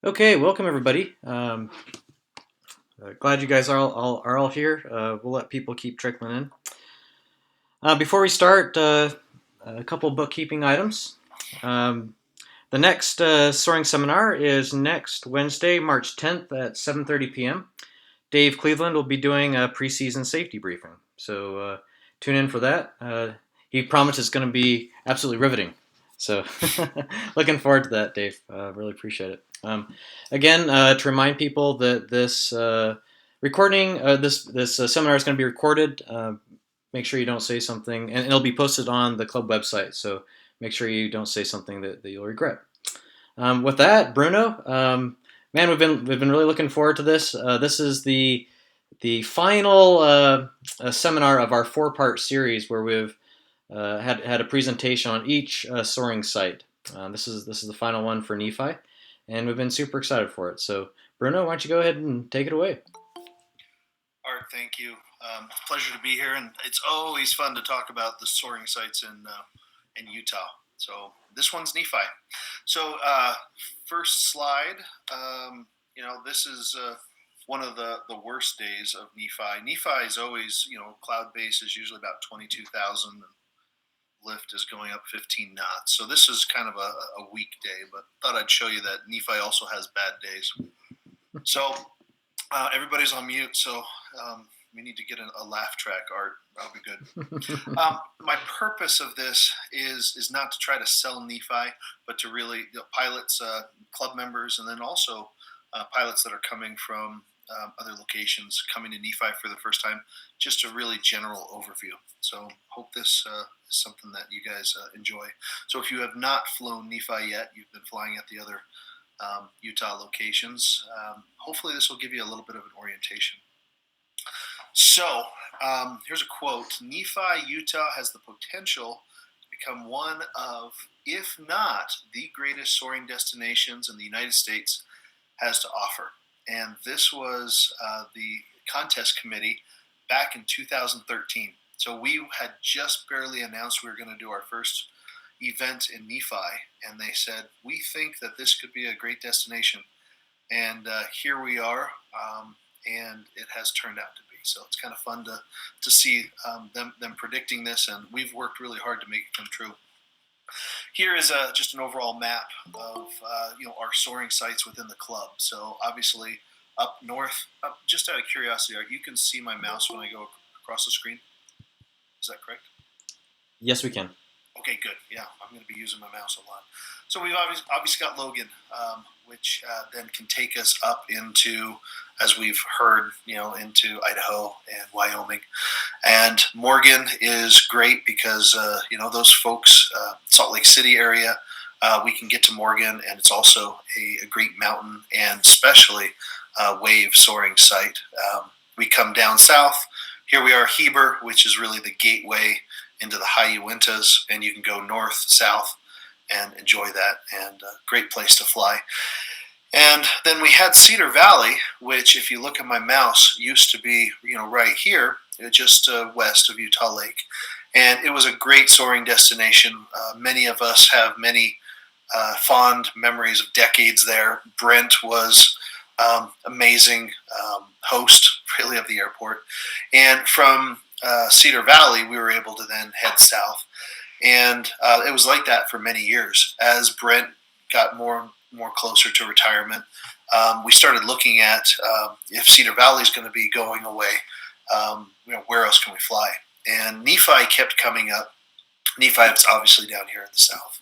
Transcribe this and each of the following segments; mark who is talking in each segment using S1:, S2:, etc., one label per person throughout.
S1: Okay, welcome everybody. Glad you guys are all here. We'll let people keep trickling in. Before we start, a couple bookkeeping items. Um, the next soaring seminar is next Wednesday, March 10th at 7:30 p.m. Dave Cleveland will be doing a preseason safety briefing, so tune in for that. He promises it's going to be absolutely riveting. So, looking forward to that, Dave. Really appreciate it. Again, to remind people that this recording, this seminar is going to be recorded. Make sure you don't say something, and it'll be posted on the club website. So make sure you don't say something that you'll regret. With that, Bruno, man, we've been really looking forward to this. This is the final seminar of our four-part series where we've had a presentation on each soaring site. This is the final one for Nephi, and we've been super excited for it. So, Bruno, why don't you go ahead and take it away?
S2: Art, thank you. Pleasure to be here, and it's always fun to talk about the soaring sites in Utah. So this one's Nephi. So first slide. This is one of the worst days of Nephi. Nephi is always cloud base is usually about 22,000, and lift is going up 15 knots. So this is kind of a weak day, but thought I'd show you that Nephi also has bad days. So everybody's on mute, so we need to get a laugh track, Art. That'll be good. My purpose of this is not to try to sell Nephi, but to really pilots, club members, and then also pilots that are coming from other locations coming to Nephi for the first time, just a really general overview. So hope this is something that you guys enjoy. So if you have not flown Nephi yet, you've been flying at the other Utah locations. Hopefully this will give you a little bit of an orientation. So here's a quote. Nephi, Utah has the potential to become one of, if not the greatest soaring destinations in the United States has to offer. And this was the contest committee back in 2013. So we had just barely announced we were going to do our first event in Nephi, and they said, we think that this could be a great destination. And here we are, and it has turned out to be. So it's kind of fun to see them predicting this, and we've worked really hard to make it come true. Here is just an overall map of our soaring sites within the club. So obviously up north, just out of curiosity, you can see my mouse when I go across the screen. Is that correct?
S1: Yes, we can.
S2: Okay, good. Yeah, I'm going to be using my mouse a lot. So we've obviously got Logan, which then can take us up into, as we've heard, into Idaho and Wyoming. And Morgan is great because, those folks, Salt Lake City area, we can get to Morgan, and it's also a great mountain and especially wave soaring site. We come down south. Here we are, Heber, which is really the gateway into the high Uintas, and you can go north, south, and enjoy that, and a great place to fly. And then we had Cedar Valley, which, if you look at my mouse, used to be, right here, just west of Utah Lake. And it was a great soaring destination. Many of us have many fond memories of decades there. Brent was amazing host, really, of the airport. And from Cedar Valley, we were able to then head south. And it was like that for many years. As Brent got more closer to retirement, we started looking at if Cedar Valley is going to be going away, where else can we fly? And Nephi kept coming up. Nephi is obviously down here in the south.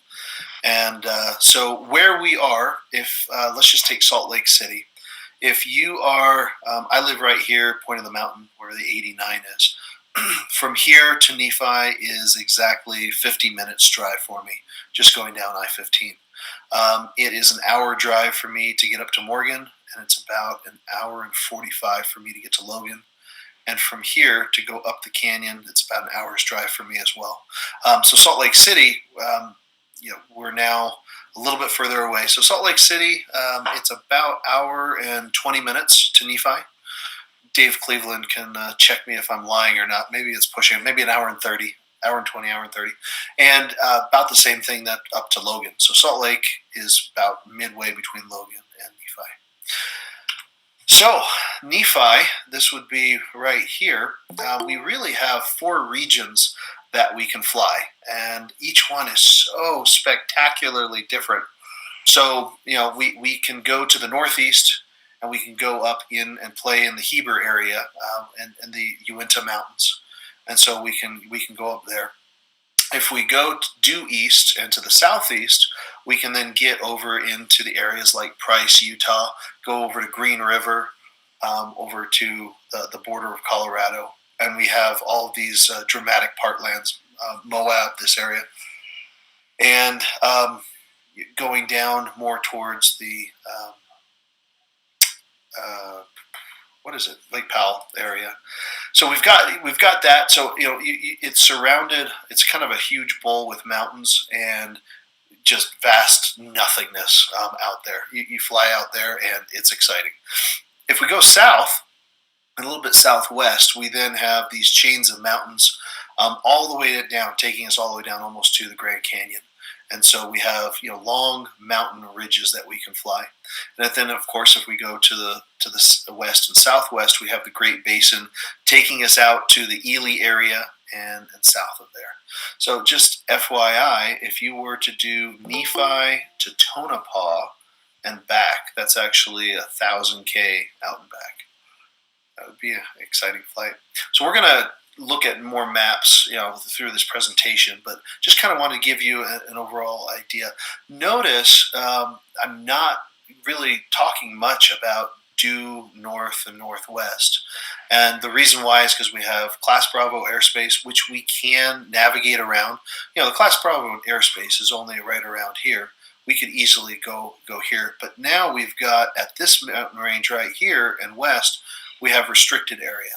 S2: And so where we are, if let's just take Salt Lake City. If you are, I live right here, point of the mountain where the 89 is. From here to Nephi is exactly 50 minutes drive for me, just going down I-15. It is an hour drive for me to get up to Morgan, and it's about an hour and 45 for me to get to Logan. And from here to go up the canyon, it's about an hour's drive for me as well. So Salt Lake City, we're now a little bit further away. So Salt Lake City, it's about hour and 20 minutes to Nephi. Dave Cleveland can check me if I'm lying or not. Maybe it's pushing, maybe an hour and 30, hour and 20, hour and 30. And about the same thing that up to Logan. So Salt Lake is about midway between Logan and Nephi. So, Nephi, this would be right here. We really have 4 regions that we can fly, and each one is so spectacularly different. So, we can go to the northeast, and we can go up in and play in the Heber area and the Uinta Mountains, and so we can go up there. If we go due east and to the southeast, we can then get over into the areas like Price, Utah, go over to Green River, over to the border of Colorado. And we have all of these dramatic parklands, Moab, this area. And going down more towards the, what is it, Lake Powell area. So we've got that. So it's surrounded. It's kind of a huge bowl with mountains and just vast nothingness out there. You fly out there and it's exciting. If we go south, a little bit southwest, we then have these chains of mountains all the way down, taking us all the way down almost to the Grand Canyon. And so we have long mountain ridges that we can fly. And then, of course, if we go to the west and southwest, we have the Great Basin taking us out to the Ely area and south of there. So just FYI, if you were to do Nephi to Tonopah and back, that's actually 1,000 out and back. That would be an exciting flight. So we're going to look at more maps, through this presentation, but just kind of want to give you an overall idea. Notice I'm not really talking much about due north and northwest, and the reason why is because we have Class Bravo airspace, which we can navigate around. The Class Bravo airspace is only right around here. We could easily go here, but now we've got at this mountain range right here and west, we have restricted area.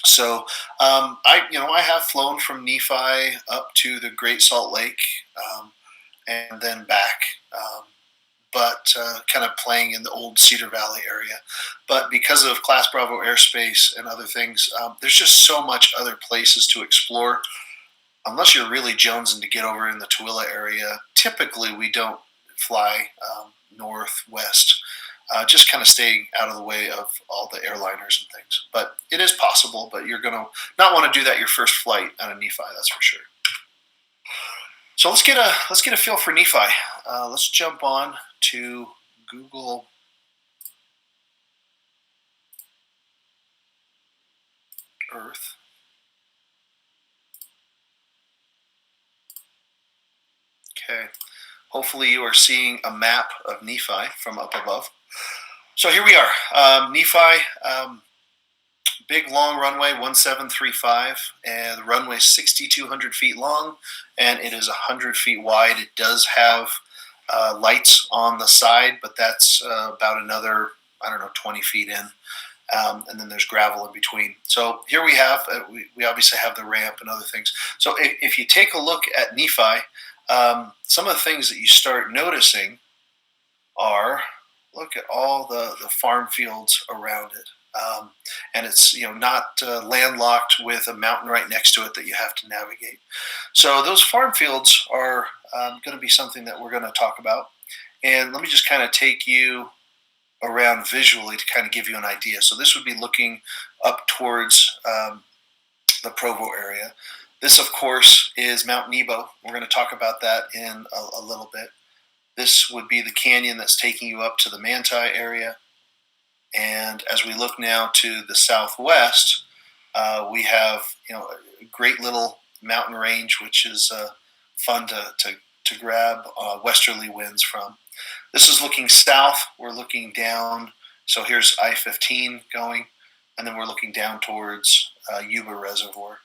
S2: So I have flown from Nephi up to the Great Salt Lake and then back, but kind of playing in the old Cedar Valley area. But because of Class Bravo airspace and other things, there's just so much other places to explore. Unless you're really jonesing to get over in the Tooele area, typically we don't fly northwest. Just kind of staying out of the way of all the airliners and things. But it is possible, but you're going to not want to do that your first flight on a Nephi, that's for sure. So let's get a feel for Nephi. Let's jump on to Google Earth. Okay. Hopefully you are seeing a map of Nephi from up above. So here we are, Nephi, big long runway, 1735, and the runway is 6,200 feet long, and it is 100 feet wide. It does have lights on the side, but that's about another, 20 feet in, and then there's gravel in between. So here we have, we obviously have the ramp and other things. So if you take a look at Nephi, some of the things that you start noticing are, look at all the farm fields around it. And it's not landlocked with a mountain right next to it that you have to navigate. So those farm fields are going to be something that we're going to talk about. And let me just kind of take you around visually to kind of give you an idea. So this would be looking up towards the Provo area. This, of course, is Mount Nebo. We're going to talk about that in a little bit. This would be the canyon that's taking you up to the Manti area. And as we look now to the southwest, we have a great little mountain range, which is fun to grab westerly winds from. This is looking south. We're looking down. So here's I-15 going, and then we're looking down towards Yuba Reservoir.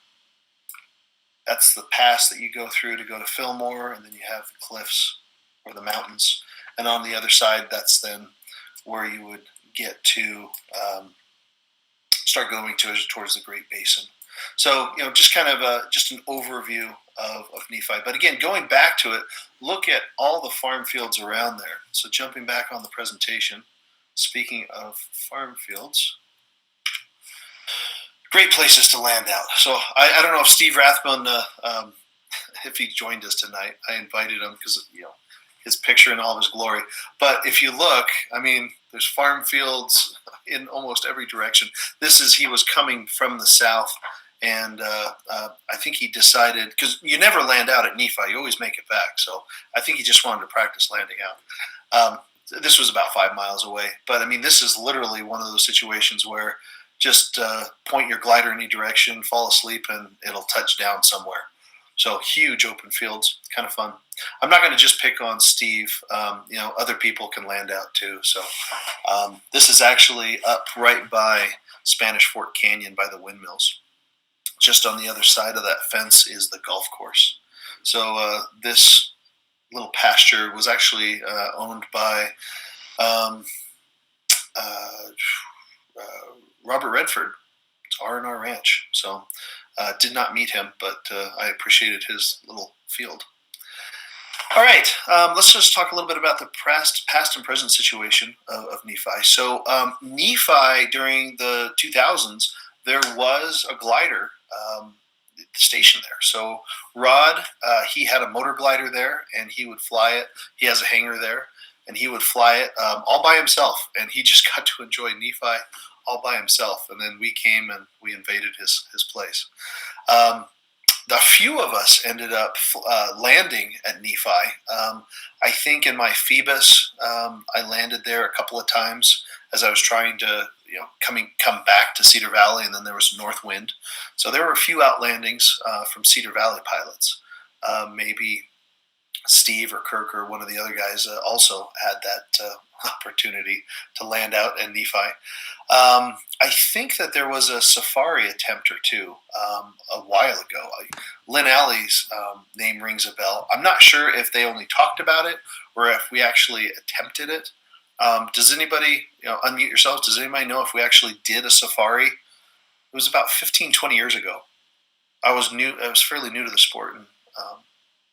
S2: That's the pass that you go through to go to Fillmore, and then you have the cliffs or the mountains. And on the other side, that's then where you would get to start going towards the Great Basin. So, just kind of just an overview of Nephi. But again, going back to it, look at all the farm fields around there. So jumping back on the presentation, speaking of farm fields, great places to land out. So I don't know if Steve Rathbun, if he joined us tonight. I invited him because his picture in all of his glory. But if you look, I mean, there's farm fields in almost every direction. He was coming from the south, and I think he decided, because you never land out at Nephi, you always make it back. So I think he just wanted to practice landing out. This was about 5 miles away, but I mean, this is literally one of those situations where just point your glider in any direction, fall asleep, and it'll touch down somewhere. So huge open fields, kind of fun. I'm not going to just pick on Steve. Other people can land out too. So this is actually up right by Spanish Fort Canyon by the windmills. Just on the other side of that fence is the golf course. So this little pasture was actually owned by Robert Redford. It's R&R Ranch. So did not meet him, but I appreciated his little field. All right, let's just talk a little bit about the past and present situation of Nephi. So Nephi, during the 2000s, there was a glider stationed there. So Rod, he had a motor glider there, and he would fly it. He has a hangar there, and he would fly it all by himself, and he just got to enjoy Nephi all by himself. And then we came and we invaded his place. The few of us ended up landing at Nephi. I think in my Phoebus, I landed there a couple of times as I was trying to, come back to Cedar Valley, and then there was north wind. So there were a few outlandings from Cedar Valley pilots. Maybe Steve or Kirk or one of the other guys also had that opportunity to land out in Nephi. I think that there was a safari attempt or two a while ago. Lynn Alley's name rings a bell. I'm not sure if they only talked about it or if we actually attempted it. Does anybody, unmute yourselves, does anybody know if we actually did a safari? It was about 15, 20 years ago. I was fairly new to the sport and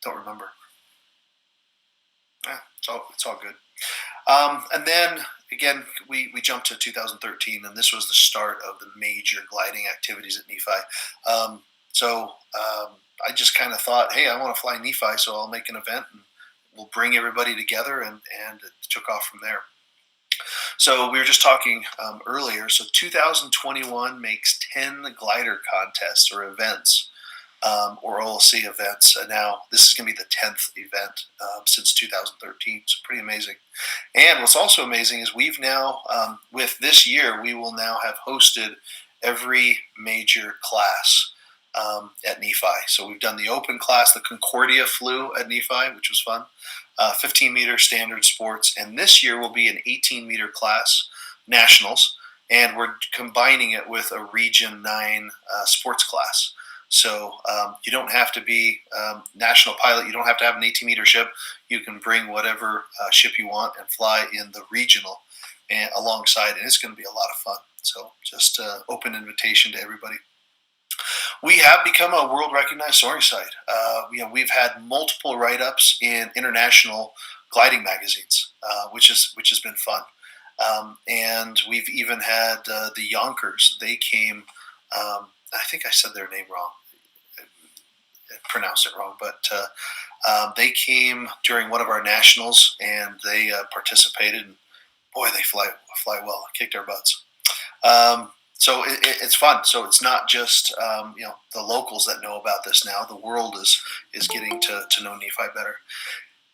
S2: don't remember. It's all good. And then again, we jumped to 2013, and this was the start of the major gliding activities at Nephi. So I just kind of thought, hey, I want to fly Nephi, so I'll make an event and we'll bring everybody together, and it took off from there. So we were just talking earlier. So 2021 makes 10 glider contests or events. Or OLC events. And now this is going to be the 10th event since 2013. It's pretty amazing. And what's also amazing is we've now, with this year, we will now have hosted every major class at Nephi. So we've done the open class. The Concordia flew at Nephi, which was fun. 15-meter standard sports. And this year will be an 18-meter class, nationals. And we're combining it with a Region 9 sports class. So you don't have to be national pilot. You don't have to have an 18-meter ship. You can bring whatever ship you want and fly in the regional and alongside, and it's going to be a lot of fun. So just open invitation to everybody. We have become a world-recognized soaring site. We've had multiple write-ups in international gliding magazines, which has been fun. And we've even had the Yonkers. They came. I think I said their name wrong. Pronounced it wrong, but they came during one of our nationals, and they participated. And boy, they fly well. Kicked our butts. So it's fun. So it's not just the locals that know about this now. The world is getting to know Nephi better.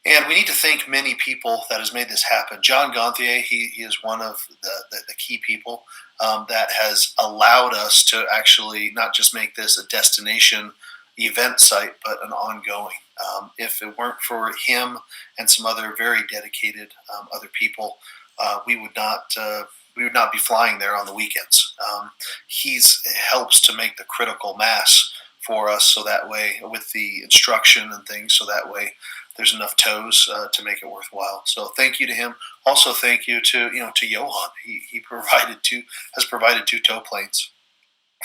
S2: And we need to thank many people that has made this happen. John Gonthier, he is one of the key people that has allowed us to actually not just make this a destination event site, but an ongoing. If it weren't for him and some other very dedicated other people, we would not be flying there on the weekends. He's helps to make the critical mass for us, so that way, with the instruction and things, so that way there's enough toes to make it worthwhile. So thank you to him. Also thank you to Johan. He has provided 2 tow planes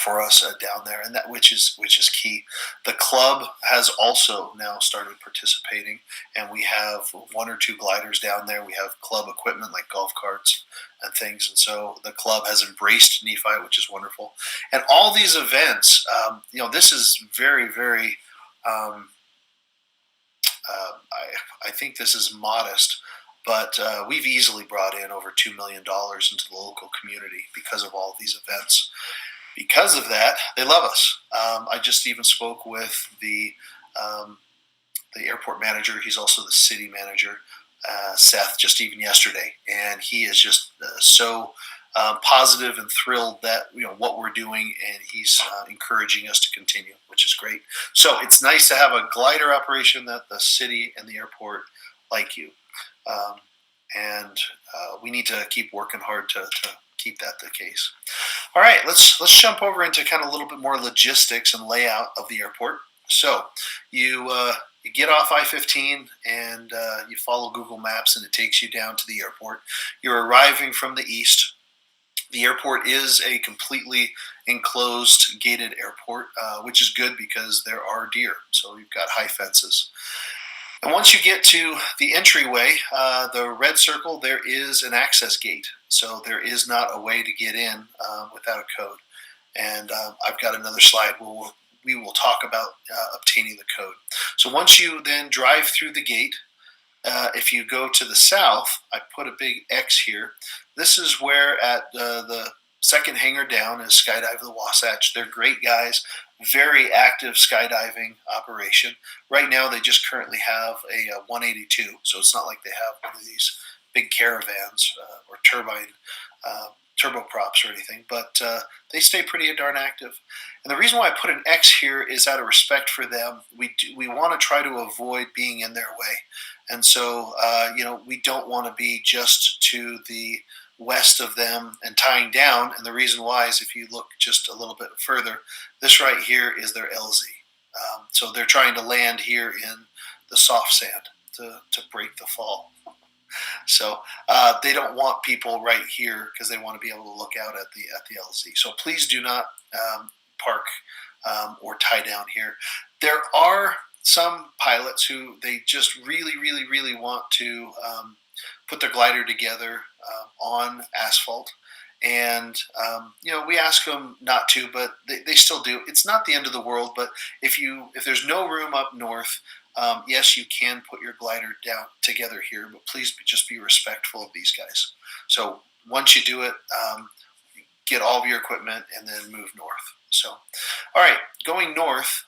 S2: for us down there, and that which is key. The club has also now started participating, and we have 1 or 2 gliders down there. We have club equipment like golf carts and things, and so the club has embraced Nephi, which is wonderful. And all these events, this is very, very I think this is modest, but we've easily brought in over $2 million into the local community because of all of these events. Because of that, they love us. I just even spoke with um, the airport manager. He's also the city manager, Seth, just even yesterday, and he is just so positive and thrilled that what we're doing, and he's encouraging us to continue, which is great. So it's nice to have a glider operation that the city and the airport like you, um, and we need to keep working hard to keep that the case. All right, let's jump over into kind of a little bit more logistics and layout of the airport. So you get off I-15 and you follow Google Maps, and it takes you down to the airport. You're arriving from the east. The airport is a completely enclosed, gated airport, which is good because there are deer. So you've got high fences. And once you get to the entryway, the red circle, there is an access gate. So there is not a way to get in without a code. And I've got another slide where we will talk about obtaining the code. So once you then drive through the gate, if you go to the south, I put a big X here. This is where at the second hangar down is Skydive the Wasatch. They're great guys, very active skydiving operation. Right now, they just currently have a 182, so it's not like they have one of these big caravans or turboprops or anything, but they stay pretty darn active. And the reason why I put an X here is out of respect for them. We want to try to avoid being in their way. And so, we don't want to be just to the west of them and tying down. And the reason why is if you look just a little bit further, this right here is their LZ. So they're trying to land here in the soft sand to break the fall. So they don't want people right here because they want to be able to look out at the LZ. So please do not park or tie down here. There are some pilots who they just really, really, really want to put their glider together on asphalt. And, we ask them not to, but they still do. It's not the end of the world, but if there's no room up north, yes, you can put your glider down together here, but please just be respectful of these guys. So once you do it, get all of your equipment and then move north. So, all right, going north,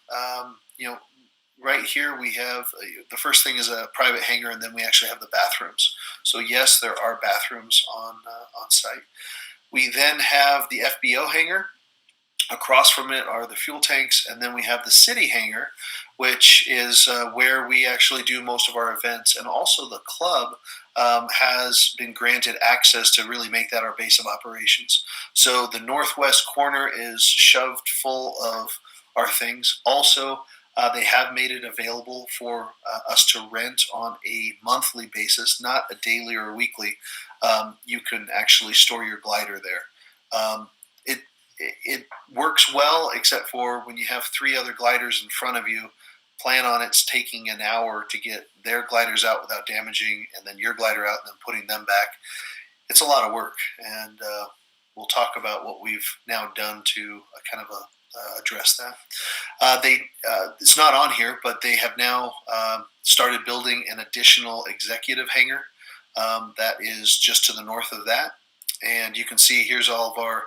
S2: right here we have the first thing is a private hangar, and then we actually have the bathrooms. So yes, there are bathrooms on site. We then have the FBO hangar. Across from it are the fuel tanks, and then we have the city hangar, which is where we actually do most of our events, and also the club has been granted access to really make that our base of operations. So the northwest corner is shoved full of our things. Also, they have made it available for us to rent on a monthly basis, not a daily or a weekly. You can actually store your glider there. It works well, except for when you have 3 other gliders in front of you. Plan on it's taking an hour to get their gliders out without damaging, and then your glider out and then putting them back. It's a lot of work, and we'll talk about what we've now done to kind of address that. It's not on here, but they have now started building an additional executive hangar that is just to the north of that. And you can see here's all of our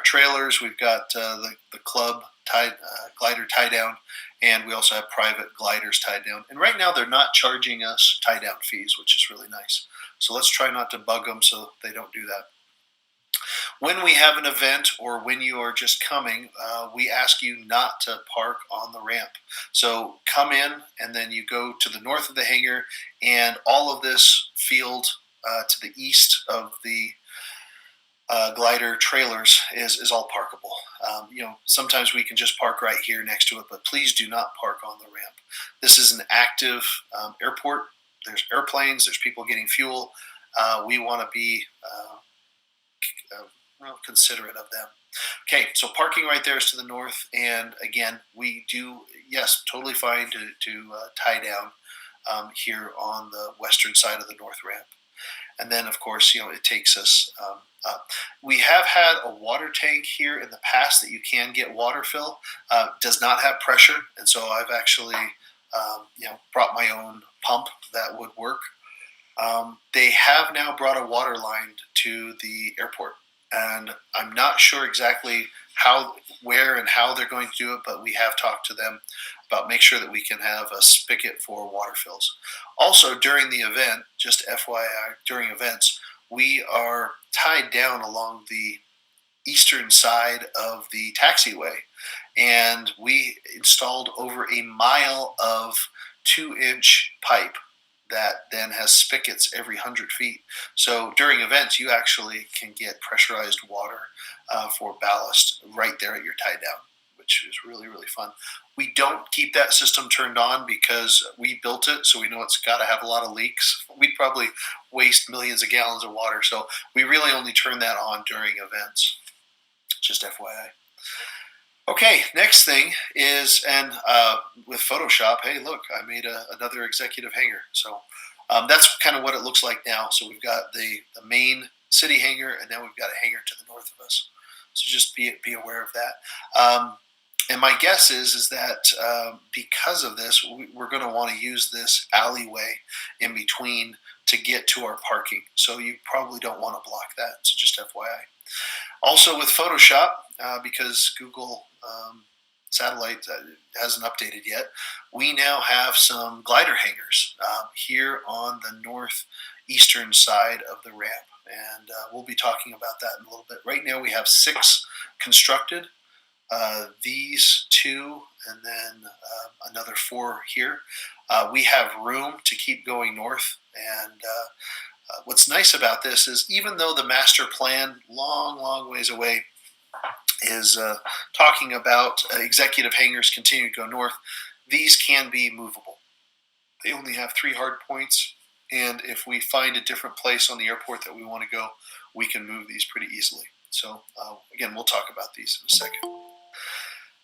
S2: trailers. We've got the club glider tie down, and we also have private gliders tied down. And right now they're not charging us tie down fees, which is really nice. So let's try not to bug them so they don't do that. When we have an event or when you are just coming, we ask you not to park on the ramp. So come in, and then you go to the north of the hangar, and all of this field to the east of the glider trailers is all parkable. Sometimes we can just park right here next to it, but please do not park on the ramp. This is an active airport. There's airplanes, there's people getting fuel. We want to be considerate of them. Okay, so parking right there is to the north, and again, we do, yes, totally fine to tie down here on the western side of the north ramp. And then, of course, it takes us up. We have had a water tank here in the past that you can get water fill. Does not have pressure, and so I've actually brought my own pump that would work. They have now brought a water line to the airport, and I'm not sure exactly where, and how they're going to do it, but we have talked to them about make sure that we can have a spigot for water fills. Also, during the event, just FYI, during events, we are tied down along the eastern side of the taxiway, and we installed over a mile of 2-inch pipe that then has spigots every 100 feet. So during events, you actually can get pressurized water for ballast right there at your tie down, which is really, really fun. We don't keep that system turned on because we built it, so we know it's got to have a lot of leaks. We'd probably waste millions of gallons of water, so we really only turn that on during events. Just FYI. Okay, next thing is, and with Photoshop, hey, look, I made another executive hangar. So that's kind of what it looks like now. So we've got the main city hangar, and now we've got a hangar to the north of us. So just be aware of that. And my guess is that because of this, we're going to want to use this alleyway in between to get to our parking. So you probably don't want to block that. So just FYI. Also with Photoshop, because Google Satellite hasn't updated yet, we now have some glider hangars here on the northeastern side of the ramp. And we'll be talking about that in a little bit. Right now we have 6 constructed. These 2 and then another 4 here. We have room to keep going north, and what's nice about this is even though the master plan, long ways away, is talking about executive hangars continue to go north, these can be movable. They only have 3 hard points, and if we find a different place on the airport that we want to go, we can move these pretty easily. So again, we'll talk about these in a second.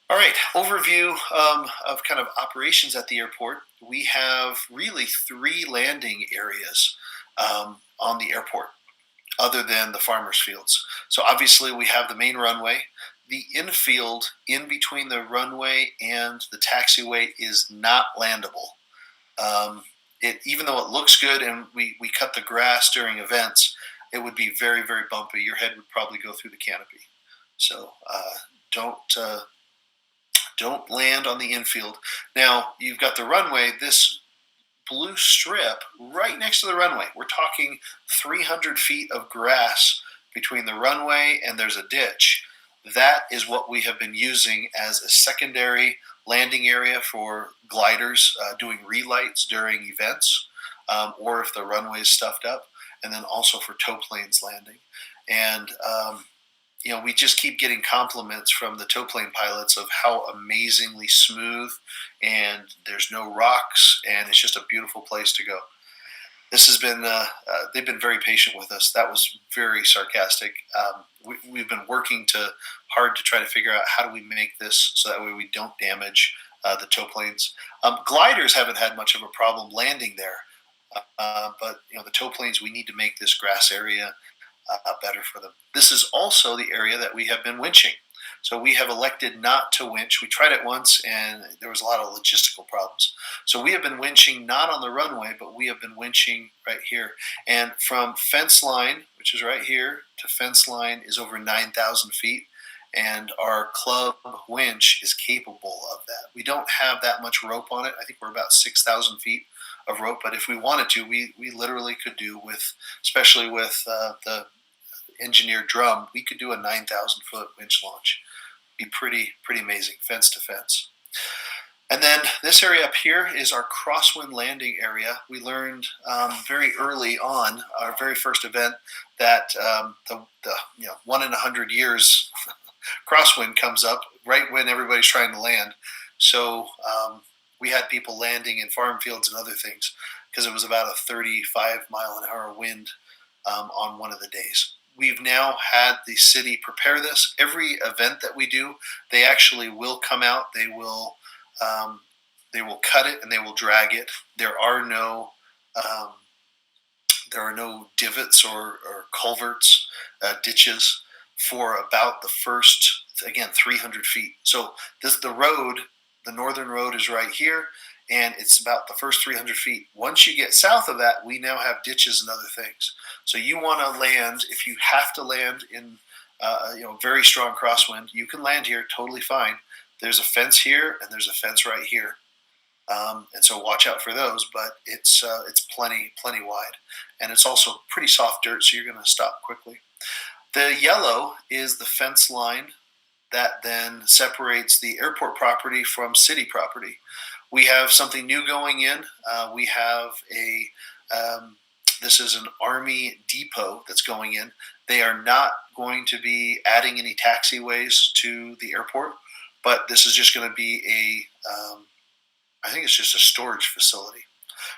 S2: All right, overview of kind of operations at the airport. We have really 3 landing areas on the airport, other than the farmers' fields. So obviously we have the main runway. The infield in between the runway and the taxiway is not landable. Even though it looks good and we cut the grass during events, it would be very, very bumpy. Your head would probably go through the canopy. So don't land on the infield. Now, you've got the runway, this blue strip right next to the runway. We're talking 300 feet of grass between the runway and there's a ditch. That is what we have been using as a secondary landing area for gliders doing relights during events, or if the runway is stuffed up, and then also for tow planes landing. And we just keep getting compliments from the tow plane pilots of how amazingly smooth, and there's no rocks, and it's just a beautiful place to go. This has been, they've been very patient with us. That was very sarcastic. We've been working hard to try to figure out how do we make this so that way we don't damage the tow planes. Gliders haven't had much of a problem landing there, but the tow planes, we need to make this grass area better for them. This is also the area that we have been winching. So we have elected not to winch. We tried it once, and there was a lot of logistical problems. So we have been winching not on the runway, but we have been winching right here. And from fence line, which is right here, to fence line is over 9,000 feet. And our club winch is capable of that. We don't have that much rope on it. I think we're about 6,000 feet of rope. But if we wanted to, we literally could do especially with the engineered drum, we could do a 9,000 foot winch launch. Be pretty amazing, fence to fence. And then this area up here is our crosswind landing area. We learned very early on, our very first event, that the 1 in 100 years crosswind comes up right when everybody's trying to land. So we had people landing in farm fields and other things because it was about a 35-mile-an-hour wind on one of the days. We've now had the city prepare this. Every event that we do, they actually will come out. They will cut it and they will drag it. There are no divots or culverts, ditches for about the first, again, 300 feet. So the northern road is right here, and it's about the first 300 feet. Once you get south of that, we now have ditches and other things. So you want to land, if you have to land in very strong crosswind, you can land here totally fine. There's a fence here and there's a fence right here. And so watch out for those, but it's plenty wide, and it's also pretty soft dirt, so you're going to stop quickly. The yellow is the fence line that then separates the airport property from city property. We have something new going in. We have this is an Army depot that's going in. They are not going to be adding any taxiways to the airport, but this is just going to be I think it's just a storage facility.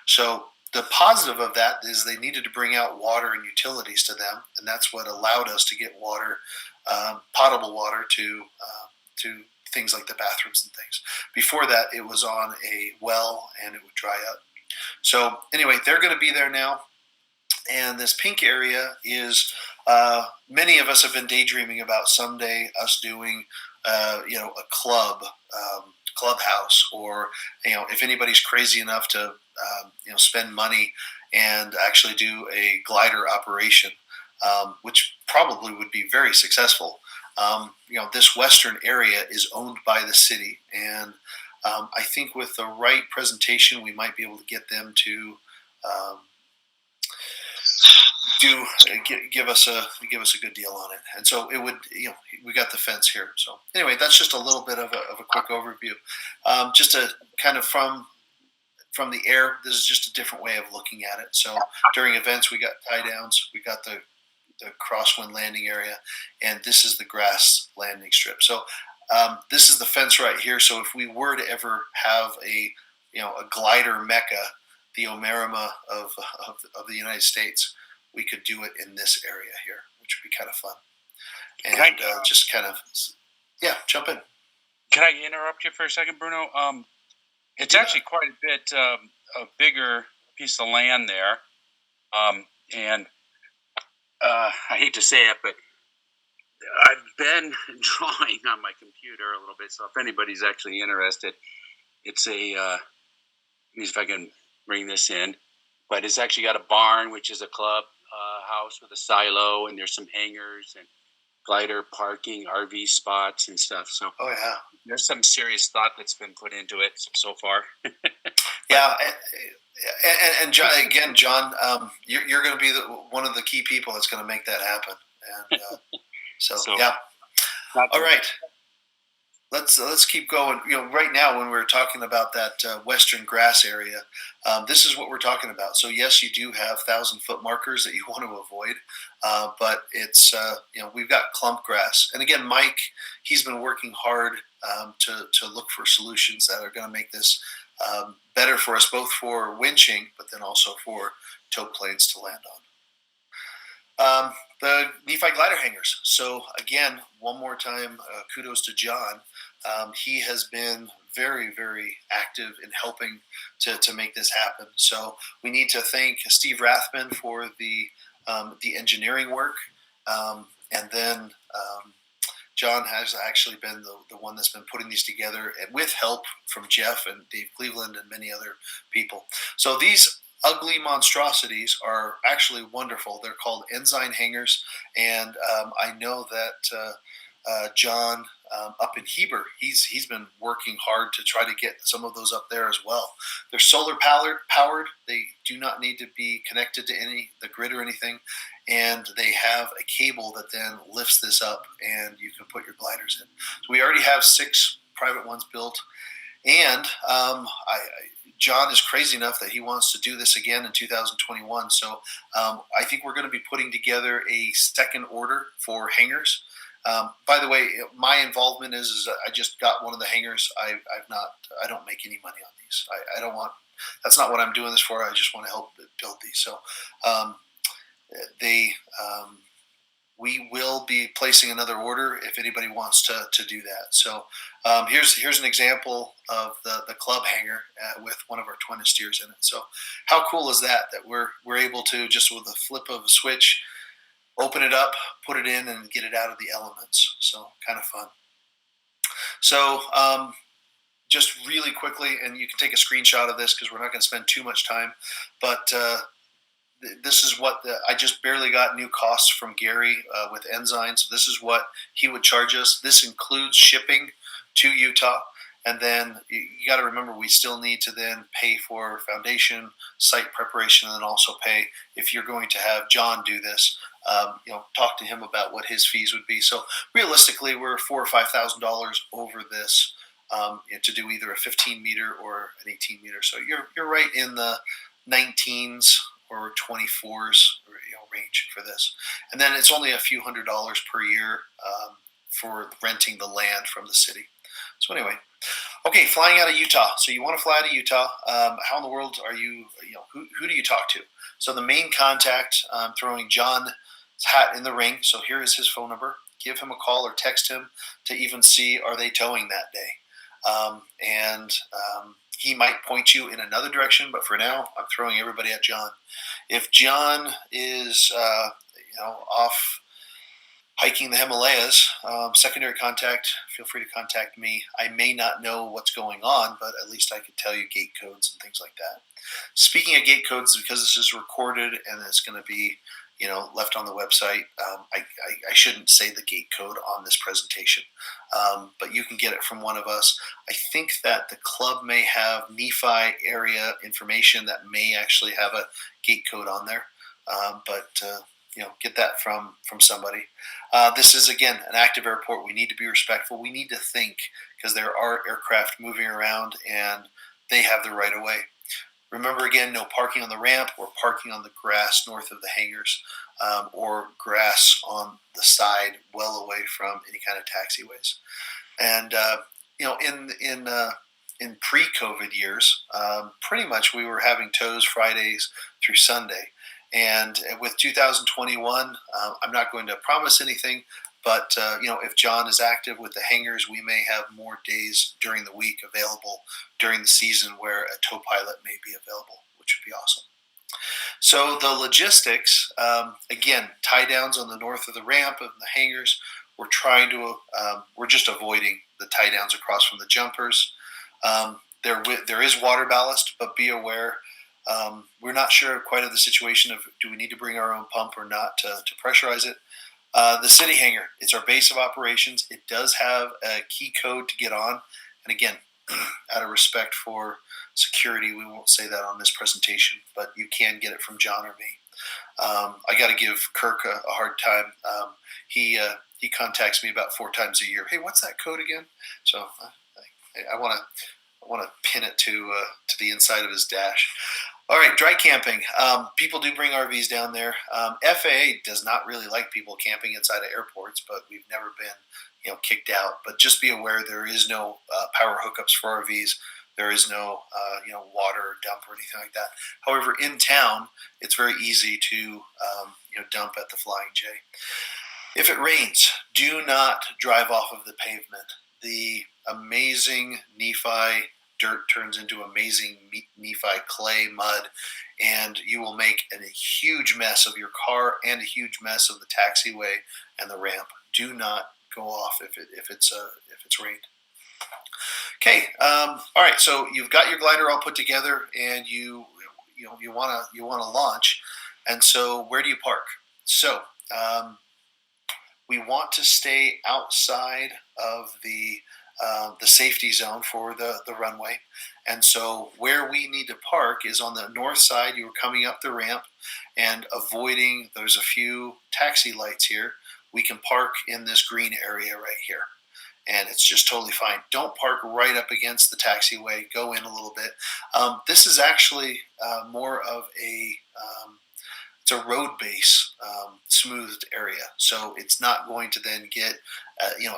S2: So the positive of that is they needed to bring out water and utilities to them, and that's what allowed us to get water, potable water to things like the bathrooms and things. Before that, it was on a well and it would dry up. So anyway, they're going to be there now, and this pink area is many of us have been daydreaming about someday us doing a clubhouse, or if anybody's crazy enough to spend money and actually do a glider operation, which probably would be very successful. This western area is owned by the city, and I think with the right presentation, we might be able to get them to give us a good deal on it. And so it would, we got the fence here. So anyway, that's just a little bit of a quick overview. Just to kind of from the air, this is just a different way of looking at it. So during events, we got tie downs, we got the crosswind landing area, and this is the grass landing strip. So this is the fence right here. So if we were to ever have a glider mecca, the Omarama of the United States, we could do it in this area here, which would be kind of fun. And just kind of, jump in.
S3: Can I interrupt you for a second, Bruno? It's actually quite a bit a bigger piece of land there. And I hate to say it, but I've been drawing on my computer a little bit. So if anybody's actually interested, it's let me see if I can bring this in. But it's actually got a barn, which is a club house with a silo, and there's some hangars and glider parking, RV spots and stuff. So there's some serious thought that's been put into it so far.
S2: And John, you're going to be one of the key people that's going to make that happen. And all right. Let's keep going. Right now, when we're talking about that western grass area, this is what we're talking about. So yes, you do have 1,000-foot markers that you want to avoid, but it's we've got clump grass. And again, Mike, he's been working hard to look for solutions that are going to make this better for us, both for winching, but then also for tow planes to land on. The Nephi glider hangers. So again, one more time, kudos to John. He has been very, very active in helping to make this happen. So we need to thank Steve Rathman for the engineering work, and then John has actually been the one that's been putting these together with help from Jeff and Dave Cleveland and many other people. So these ugly monstrosities are actually wonderful. They're called ensign hangers, and I know that John up in Heber, he's been working hard to try to get some of those up there as well. They're solar powered. They do not need to be connected to the grid or anything, and they have a cable that then lifts this up, and you can put your gliders in. So we already have 6 private ones built, and John is crazy enough that he wants to do this again in 2021. So I think we're going to be putting together a second order for hangers. By the way, my involvement is I just got one of the hangers. I don't make any money on these. I don't want. That's not what I'm doing this for. I just want to help build these. So we will be placing another order if anybody wants to do that. So here's an example of the club hanger with one of our twin steers in it. So how cool is that we're able to just with a flip of a switch open it up, put it in, and get it out of the elements. So kind of fun. So just really quickly, and you can take a screenshot of this because we're not going to spend too much time, but this is what I just barely got new costs from Gary with Ensign. So this is what he would charge us. This includes shipping to Utah. And then you got to remember, we still need to then pay for foundation, site preparation, and then also pay if you're going to have John do this. Talk to him about what his fees would be. So realistically, we're $4,000 or $5,000 over this to do either a 15 meter or an 18 meter. So you're right in the 19s or 24s range for this. And then it's only a few $100s per year for renting the land from the city. So anyway, okay, flying out of Utah. So you want to fly out of Utah. How in the world are you, who do you talk to? So the main contact, I'm throwing John's hat in the ring. So here is his phone number. Give him a call or text him to even see, are they towing that day? He might point you in another direction, but for now, I'm throwing everybody at John. If John is, off hiking the Himalayas, secondary contact, feel free to contact me. I may not know what's going on, but at least I could tell you gate codes and things like that. Speaking of gate codes, because this is recorded and it's going to be left on the website, I shouldn't say the gate code on this presentation, but you can get it from one of us. I think that the club may have Nephi area information that may actually have a gate code on there, but get that from somebody. This is, again, an active airport. We need to be respectful. We need to think, because there are aircraft moving around and they have the right of way. Remember, again, no parking on the ramp or parking on the grass north of the hangars, or grass on the side well away from any kind of taxiways. And, in pre-COVID years, pretty much we were having tows Fridays through Sunday. And with 2021, I'm not going to promise anything, but if John is active with the hangars, we may have more days during the week available during the season where a tow pilot may be available, which would be awesome. So the logistics, again, tie downs on the north of the ramp and the hangars. We're just avoiding the tie downs across from the jumpers. There is water ballast, but be aware. We're not sure quite of the situation of do we need to bring our own pump or not to pressurize it. The city hangar, it's our base of operations. It does have a key code to get on. And again, out of respect for security, we won't say that on this presentation, but you can get it from John or me. I got to give Kirk a hard time. He contacts me about 4 times a year. Hey, what's that code again? So I want to pin it to the inside of his dash. All right, dry camping. People do bring RVs down there. FAA does not really like people camping inside of airports, but we've never been, kicked out. But just be aware there is no power hookups for RVs. There is no, water or dump or anything like that. However, in town, it's very easy to, dump at the Flying J. If it rains, do not drive off of the pavement. The amazing Nephi dirt turns into amazing Nephi clay, mud, and you will make a huge mess of your car and a huge mess of the taxiway and the ramp. Do not go off if it's rained. Okay, all right. So you've got your glider all put together, and you want to launch. And so where do you park? So we want to stay outside of the safety zone for the runway. And so where we need to park is on the north side. You're coming up the ramp and avoiding, there's a few taxi lights here. We can park in this green area right here. And it's just totally fine. Don't park right up against the taxiway. Go in a little bit. This is actually more of it's a road base smoothed area, so it's not going to then get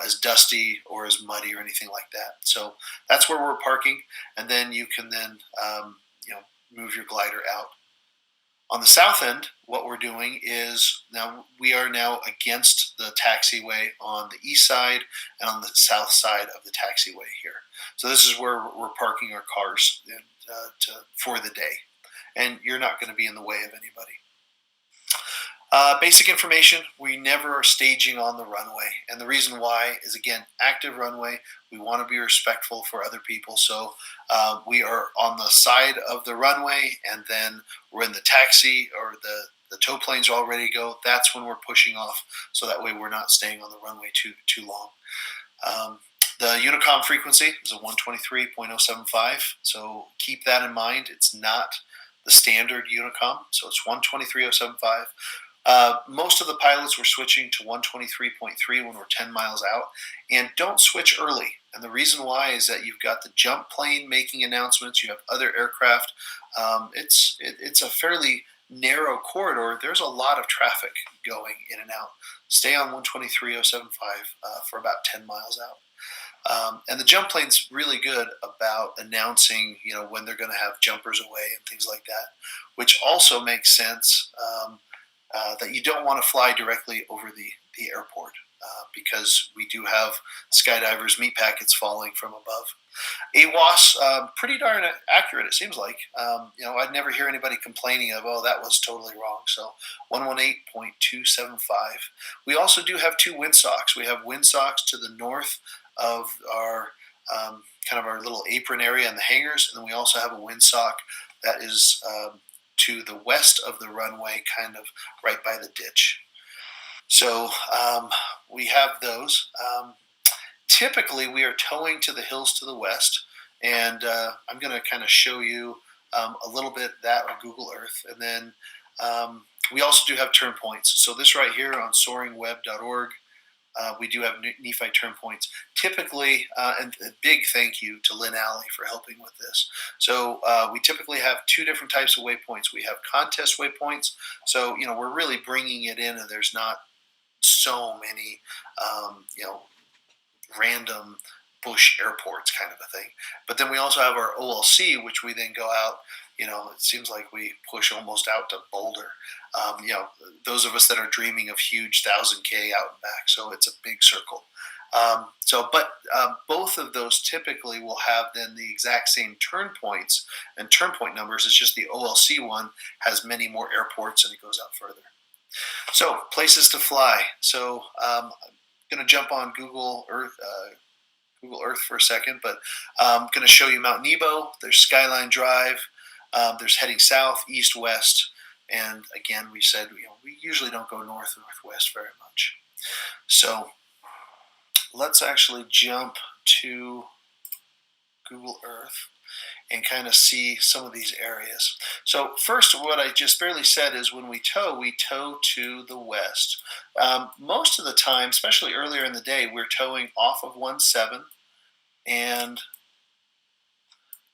S2: as dusty or as muddy or anything like that. So that's where we're parking, and then you can then move your glider out. On the south end, what we're doing is we are now against the taxiway on the east side and on the south side of the taxiway here. So this is where we're parking our cars for the day, and you're not going to be in the way of anybody. Basic information, we never are staging on the runway. And the reason why is, again, active runway. We want to be respectful for other people. So we are on the side of the runway, and then we're in the taxi, or the tow planes are all ready to go. That's when we're pushing off. So that way we're not staying on the runway too long. The Unicom frequency is a 123.075. So keep that in mind. It's not the standard Unicom. So it's 123.075. Most of the pilots were switching to 123.3 when we're 10 miles out. And don't switch early. And the reason why is that you've got the jump plane making announcements. You have other aircraft. It's a fairly narrow corridor. There's a lot of traffic going in and out. Stay on 123.075 for about 10 miles out. And the jump plane's really good about announcing, when they're going to have jumpers away and things like that, which also makes sense. That you don't want to fly directly over the airport because we do have skydivers, meat packets falling from above. AWAS, pretty darn accurate, it seems like. I'd never hear anybody complaining of, oh, that was totally wrong. So 118.275. We also do have two windsocks. We have windsocks to the north of our kind of our little apron area in the hangars, and then we also have a windsock that is to the west of the runway, kind of right by the ditch. So we have those. Typically, we are towing to the hills to the west, and I'm going to kind of show you a little bit that on Google Earth. And then we also do have turn points. So this right here on soaringweb.org, we do have Nephi turn points. Typically, and a big thank you to Lynn Alley for helping with this. So we typically have two different types of waypoints. We have contest waypoints. So, we're really bringing it in, and there's not so many, random bush airports kind of a thing. But then we also have our OLC, which we then go out. It seems like we push almost out to Boulder. Those of us that are dreaming of huge 1,000K out and back. So it's a big circle. But both of those typically will have then the exact same turn points and turn point numbers. It's just the OLC one has many more airports and it goes out further. So places to fly. So I'm going to jump on Google Earth for a second, but I'm going to show you Mount Nebo. There's Skyline Drive. There's heading south, east, west. And again, we said, we usually don't go north or northwest very much. So let's actually jump to Google Earth and kind of see some of these areas. So first, what I just barely said is when we tow to the west. Most of the time, especially earlier in the day, we're towing off of 17, and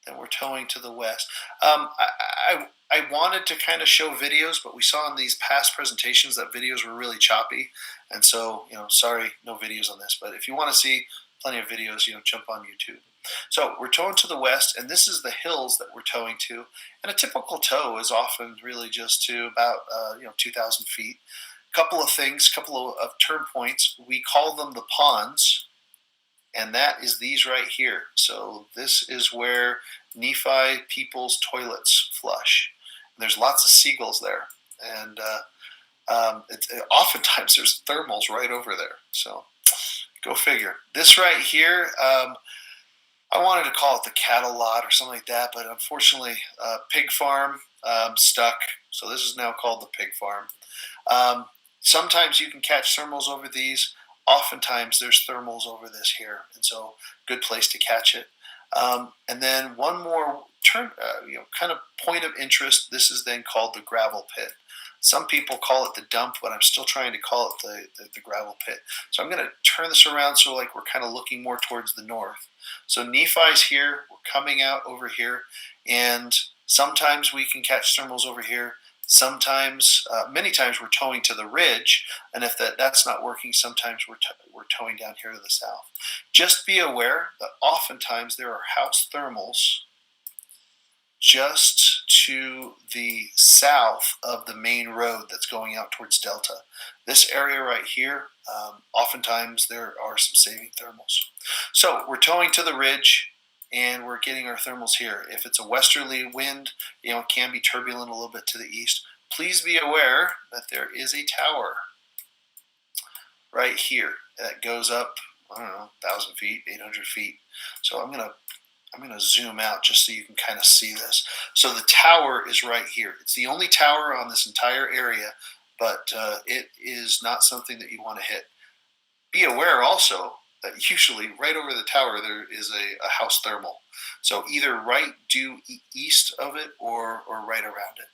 S2: then we're towing to the west. I wanted to kind of show videos, but we saw in these past presentations that videos were really choppy. And so, sorry, no videos on this. But if you want to see plenty of videos, jump on YouTube. So we're towing to the west, and this is the hills that we're towing to. And a typical tow is often really just to about 2,000 feet. Couple of things, couple of turn points. We call them the ponds, and that is these right here. So this is where Nephi people's toilets flush. And there's lots of seagulls there, and oftentimes there's thermals right over there. So go figure. This right here. I wanted to call it the cattle lot or something like that, but unfortunately, pig farm stuck. So this is now called the pig farm. Sometimes you can catch thermals over these. Oftentimes there's thermals over this here, and so good place to catch it. And then one more kind of point of interest. This is then called the gravel pit. Some people call it the dump, but I'm still trying to call it the gravel pit. So I'm going to turn this around so like we're kind of looking more towards the north. So Nephi's here. We're coming out over here, and sometimes we can catch thermals over here. Sometimes, many times, we're towing to the ridge, and if that's not working, sometimes we're towing down here to the south. Just be aware that oftentimes there are house thermals just to the south of the main road that's going out towards Delta. This area right here, oftentimes there are some saving thermals. So we're towing to the ridge, and we're getting our thermals here. If it's a westerly wind, it can be turbulent a little bit to the east. please be aware that there is a tower right here that goes up, I don't know, 1,000 feet, 800 feet. So I'm gonna zoom out just so you can kind of see this. So the tower is right here. It's the only tower on this entire area, but it is not something that you want to hit. Be aware also that usually right over the tower there is a house thermal. So either right due east of it or right around it.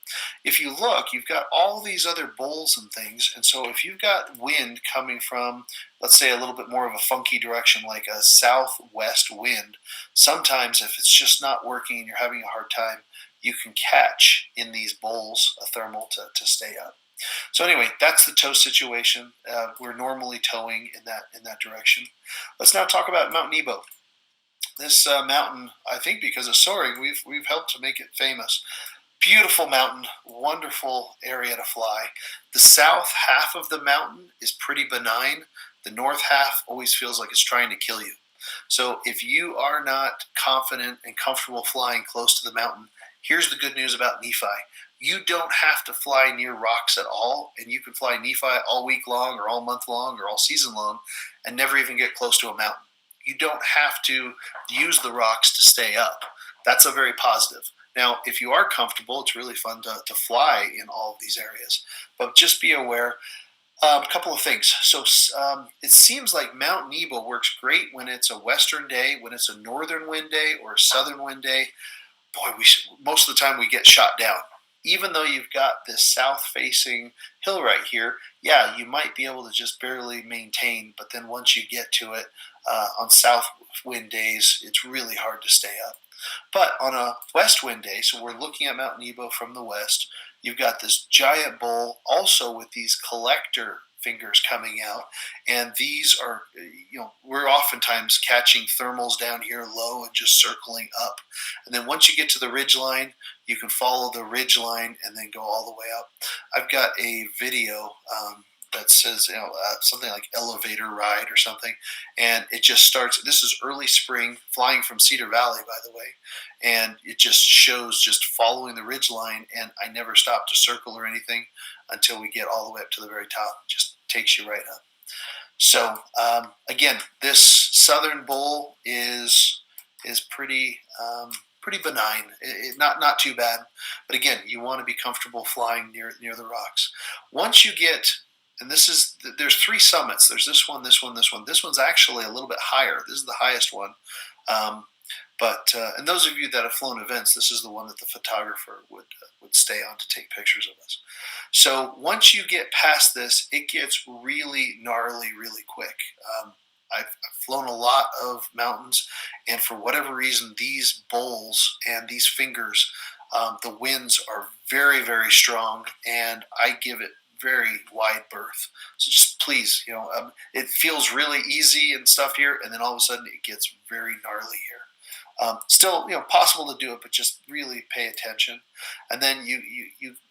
S2: If you look, you've got all these other bowls and things, and so if you've got wind coming from, let's say, a little bit more of a funky direction, like a southwest wind, sometimes if it's just not working and you're having a hard time, you can catch in these bowls a thermal to stay up. So anyway, that's the tow situation. We're normally towing in that direction. Let's now talk about Mount Nebo. This mountain, I think, because of Soaring, we've helped to make it famous. Beautiful mountain, wonderful area to fly. The south half of the mountain is pretty benign. The north half always feels like it's trying to kill you. So if you are not confident and comfortable flying close to the mountain, here's the good news about Nephi. You don't have to fly near rocks at all, and you can fly Nephi all week long or all month long or all season long and never even get close to a mountain. You don't have to use the rocks to stay up. That's a very positive. Now, if you are comfortable, it's really fun to fly in all of these areas, but just be aware. A couple of things. So it seems like Mount Nebo works great when it's a western day, when it's a northern wind day or a southern wind day. Boy, most of the time we get shot down. Even though you've got this south-facing hill right here, yeah, you might be able to just barely maintain, but then once you get to it on south wind days, it's really hard to stay up. But on a west wind day, so we're looking at Mount Nebo from the west, you've got this giant bowl also with these collector fingers coming out, and these are, we're oftentimes catching thermals down here low and just circling up. And then once you get to the ridge line, you can follow the ridge line and then go all the way up. I've got a video that says something like elevator ride or something, and it just starts. This is early spring, flying from Cedar Valley, by the way, and it just shows just following the ridge line, and I never stop to circle or anything until we get all the way up to the very top. It just takes you right up. So again, this southern bowl is pretty benign. Not too bad, but again, you want to be comfortable flying near the rocks. Once you get, and there's 3 summits. There's this one, this one, this one. This one's actually a little bit higher. This is the highest one. And those of you that have flown events, this is the one that the photographer would stay on to take pictures of us. So once you get past this, it gets really gnarly really quick. I've flown a lot of mountains, and for whatever reason, these bowls and these fingers, the winds are very, very strong, and I give it very wide berth. So just please, it feels really easy and stuff here, and then all of a sudden it gets very gnarly here. Still, possible to do it, but just really pay attention. And then you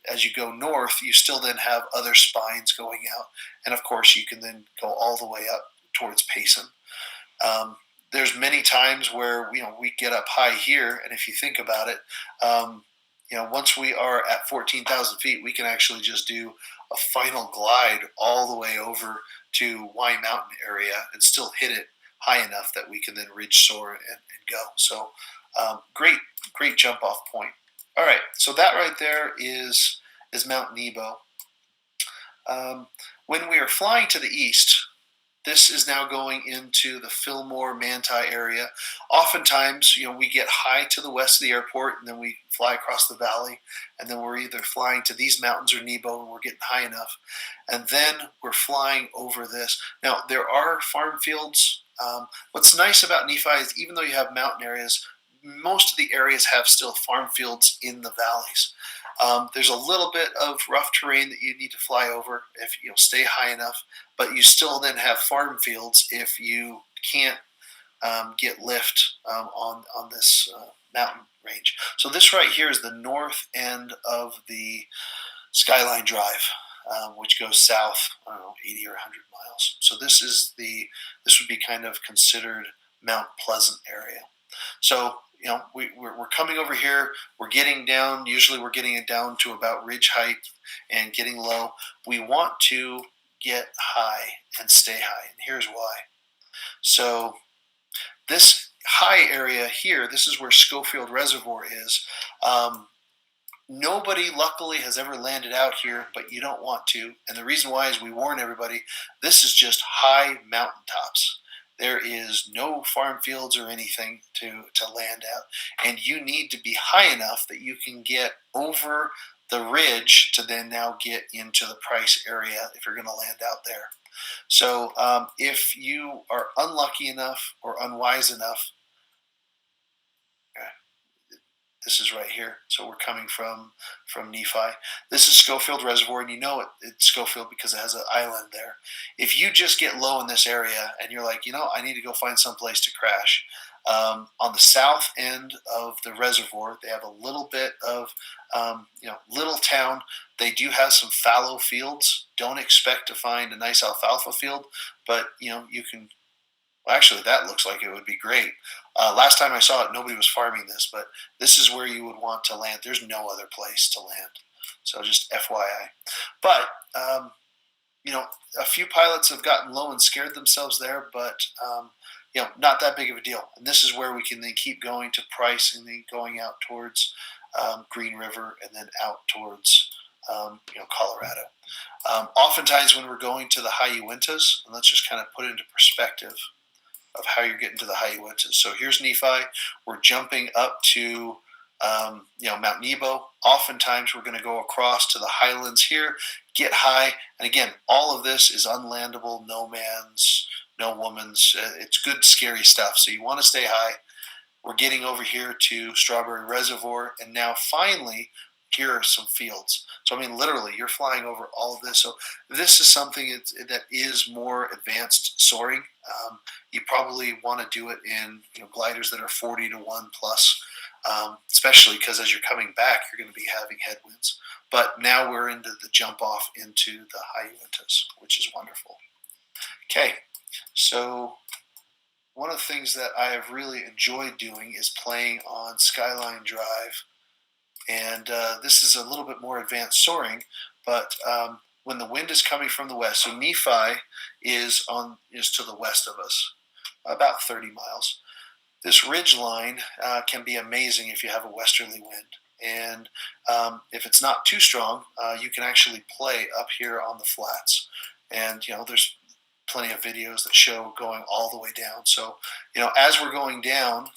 S2: as you go north, you still then have other spines going out, and of course you can then go all the way up towards Payson. There's many times where we get up high here, and if you think about it, once we are at 14,000 feet, we can actually just do a final glide all the way over to Y Mountain area and still hit it high enough that we can then ridge soar and go. So great jump off point. All right, so that right there is Mount Nebo. When we are flying to the east, this is now going into the Fillmore, Manti area. Oftentimes, we get high to the west of the airport, and then we fly across the valley, and then we're either flying to these mountains or Nebo, and we're getting high enough. And then we're flying over this. Now, there are farm fields. What's nice about Nephi is even though you have mountain areas, most of the areas have still farm fields in the valleys. There's a little bit of rough terrain that you need to fly over if you stay high enough, but you still then have farm fields if you can't get lift on this mountain range. So this right here is the north end of the Skyline Drive, which goes south, 80 or 100 miles. So this would be kind of considered Mount Pleasant area. So, we're coming over here. We're getting down. Usually we're getting it down to about ridge height and getting low. We want to get high and stay high. And here's why. So this high area here, this is where Schofield Reservoir is. Nobody, luckily, has ever landed out here, but you don't want to. And the reason why is we warn everybody, this is just high mountaintops. There is no farm fields or anything to land out. And you need to be high enough that you can get over the ridge to then now get into the price area if you're going to land out there. So if you are unlucky enough or unwise enough, this is right here. So we're coming from Nephi. This is Schofield Reservoir, and you know it's Schofield because it has an island there. If you just get low in this area and you're like, I need to go find some place to crash, on the south end of the reservoir, they have a little bit of, little town. They do have some fallow fields. Don't expect to find a nice alfalfa field, but, you can. Well, actually, that looks like it would be great. Last time I saw it, nobody was farming this, but this is where you would want to land. There's no other place to land. So just FYI. But, a few pilots have gotten low and scared themselves there, but, not that big of a deal. And this is where we can then keep going to Price and then going out towards Green River and then out towards, Colorado. Oftentimes when we're going to the high Uintas, and let's just kind of put it into perspective of how you're getting to the high Uintas. So here's Nephi. We're jumping up to Mount Nebo. Oftentimes we're going to go across to the highlands here, get high, and again, all of this is unlandable, no man's, no woman's. It's good, scary stuff. So you want to stay high. We're getting over here to Strawberry Reservoir, and now finally, here are some fields. So, literally, you're flying over all of this. So this is something that is more advanced soaring. You probably want to do it in gliders that are 40 to 1 plus, especially because as you're coming back, you're going to be having headwinds. But now we're into the jump off into the high Uintas, which is wonderful. Okay, so one of the things that I have really enjoyed doing is playing on Skyline Drive. And this is a little bit more advanced soaring, but when the wind is coming from the west, so Nephi is to the west of us, about 30 miles. This ridge line can be amazing if you have a westerly wind. And if it's not too strong, you can actually play up here on the flats. And, there's plenty of videos that show going all the way down. So, as we're going down,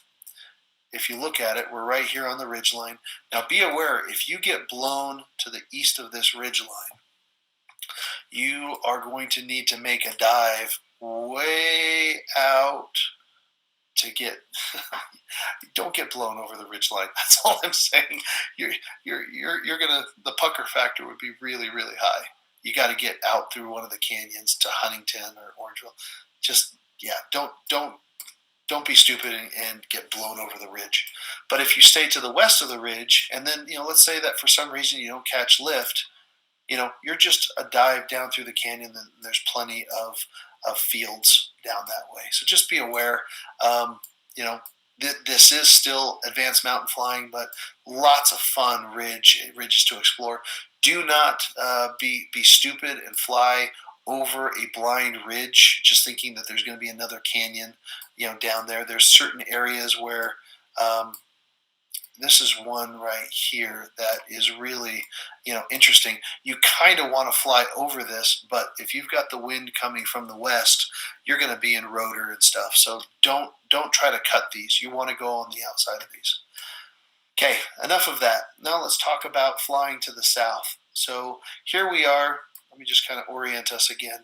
S2: if you look at it, we're right here on the ridge line. Now be aware, if you get blown to the east of this ridge line, you are going to need to make a dive way out to get. Don't get blown over the ridge line. That's all I'm saying. You're gonna, the pucker factor would be really, really high. You got to get out through one of the canyons to Huntington or Orangeville. Just don't be stupid and get blown over the ridge. But if you stay to the west of the ridge, and then, let's say that for some reason you don't catch lift, you're just a dive down through the canyon, and there's plenty of fields down that way. So just be aware, this is still advanced mountain flying, but lots of fun ridges to explore. Do not be stupid and fly over a blind ridge, just thinking that there's going to be another canyon, down there. There's certain areas where, this is one right here that is really, interesting. You kind of want to fly over this, but if you've got the wind coming from the west, you're going to be in rotor and stuff. So don't try to cut these. You want to go on the outside of these. Okay, enough of that. Now let's talk about flying to the south. So here we are. Let me just kind of orient us again.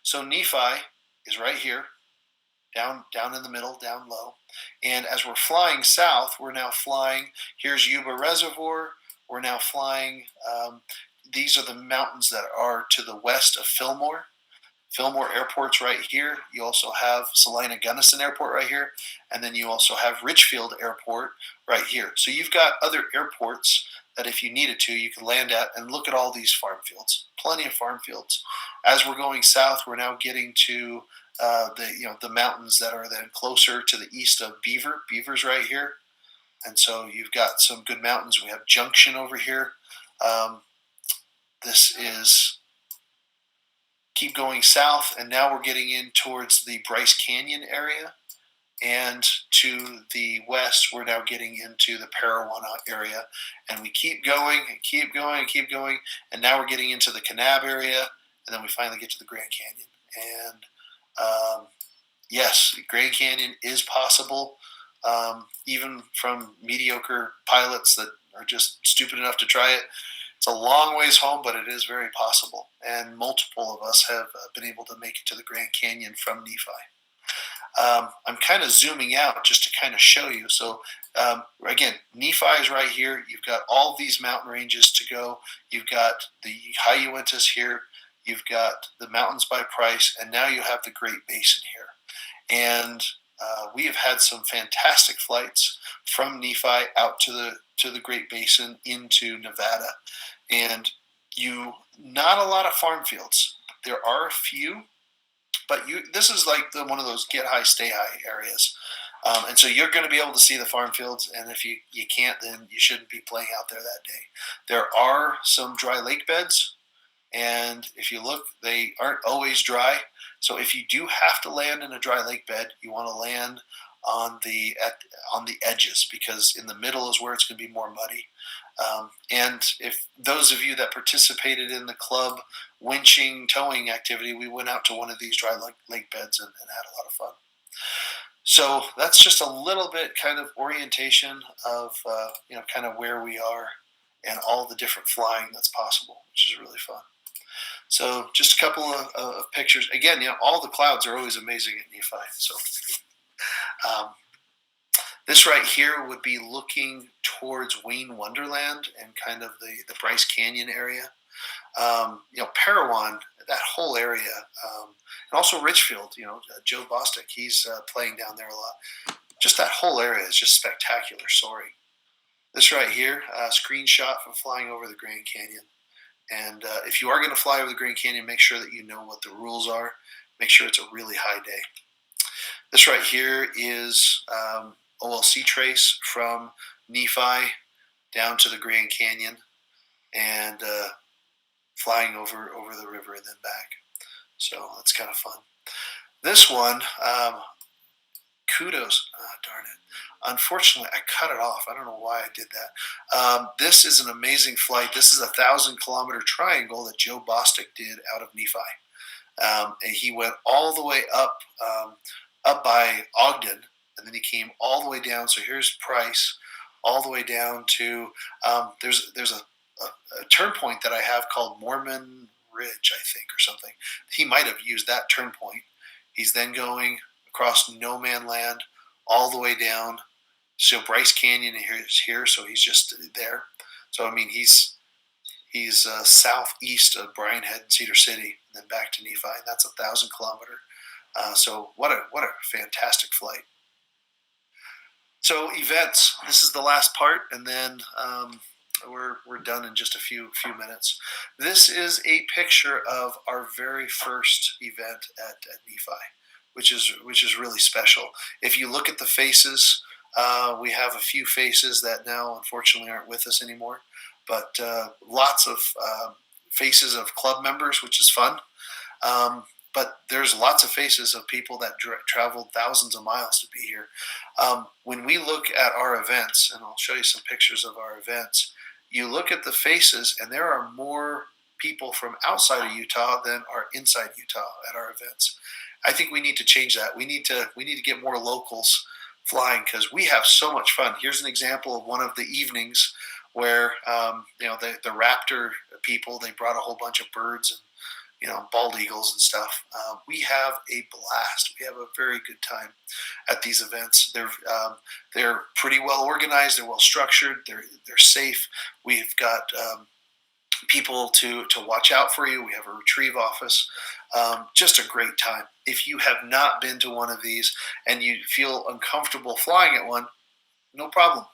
S2: So Nephi is right here, down in the middle, down low. And as we're flying south, we're now flying, here's Yuba Reservoir. We're now flying, these are the mountains that are to the west of Fillmore. Fillmore Airport's right here. You also have Salina Gunnison Airport right here. And then you also have Richfield Airport right here. So you've got other airports that if you needed to, you can land at, and look at all these farm fields. Plenty of farm fields. As we're going south, we're now getting to the mountains that are then closer to the east of Beaver. Beaver's right here, and so you've got some good mountains. We have Junction over here. This is keep going south, and now we're getting in towards the Bryce Canyon area. And to the west, we're now getting into the Parawana area. And we keep going and keep going and keep going. And now we're getting into the Kanab area. And then we finally get to the Grand Canyon. And yes, Grand Canyon is possible, even from mediocre pilots that are just stupid enough to try it. It's a long ways home, but it is very possible. And multiple of us have been able to make it to the Grand Canyon from Nephi. I'm kind of zooming out just to kind of show you. So again, Nephi is right here. You've got all these mountain ranges to go. You've got the High Uintas here. You've got the mountains by Price, and now you have the Great Basin here. And we have had some fantastic flights from Nephi out to the Great Basin into Nevada, and not a lot of farm fields. There are a few. But this is like one of those get high, stay high areas. And so you're going to be able to see the farm fields. And if you can't, then you shouldn't be playing out there that day. There are some dry lake beds. And if you look, they aren't always dry. So if you do have to land in a dry lake bed, you want to land on the edges, because in the middle is where it's going to be more muddy. And if those of you that participated in the club winching towing activity, we went out to one of these dry lake beds and had a lot of fun. So that's just a little bit kind of orientation of kind of where we are and all the different flying that's possible, which is really fun. So just a couple of pictures. Again, all the clouds are always amazing at Nephi. So this right here would be looking towards Wayne Wonderland and kind of the Bryce Canyon area. Parowan, that whole area, and also Richfield. Joe Bostic, he's playing down there a lot. Just that whole area is just spectacular soaring. This right here, screenshot from flying over the Grand Canyon. And if you are going to fly over the Grand Canyon, make sure that you know what the rules are. Make sure it's a really high day. This right here is OLC trace from Nephi down to the Grand Canyon, and flying over the river and then back. So that's kind of fun. This one, kudos. Oh, darn it. Unfortunately, I cut it off. I don't know why I did that. This is an amazing flight. This is a 1,000-kilometer triangle that Joe Bostic did out of Nephi. And he went all the way up by Ogden, and then he came all the way down. So here's Price, all the way down to there's a turn point that I have called Mormon Ridge, I think, or something. He might have used that turn point. He's then going across no man land all the way down. So Bryce Canyon is here, so he's just there. So I mean, he's southeast of Bryan Head and Cedar City, and then back to Nephi. And that's 1,000-kilometer. So what a fantastic flight. So events. This is the last part, and then we're done in just a few minutes. This is a picture of our very first event at Nephi, which is really special. If you look at the faces, we have a few faces that now unfortunately aren't with us anymore, but lots of faces of club members, which is fun. But there's lots of faces of people that traveled thousands of miles to be here. When we look at our events, and I'll show you some pictures of our events, you look at the faces, and there are more people from outside of Utah than are inside Utah at our events. I think we need to change that. We need to get more locals flying, because we have so much fun. Here's an example of one of the evenings where the Raptor people, they brought a whole bunch of birds and bald eagles and stuff. We have a blast. We have a very good time at these events. They're pretty well organized. They're well structured. They're safe. We've got people to watch out for you. We have a retrieve office. Just a great time. If you have not been to one of these and you feel uncomfortable flying at one, no problem.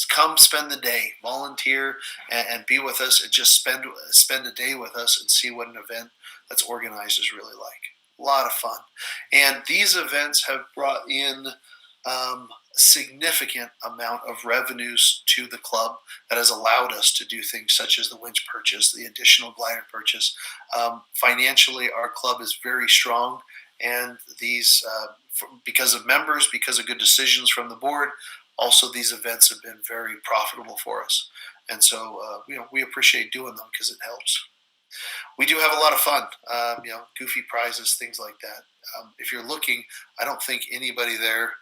S2: Come spend the day, volunteer, and be with us, and just spend a day with us and see what an event that's organized is really like. A lot of fun. And these events have brought in significant amount of revenues to the club that has allowed us to do things such as the winch purchase, the additional glider purchase. Financially, our club is very strong, and these, because of members, because of good decisions from the board, also these events have been very profitable for us. And so, we appreciate doing them because it helps. We do have a lot of fun, goofy prizes, things like that. If you're looking, I don't think anybody there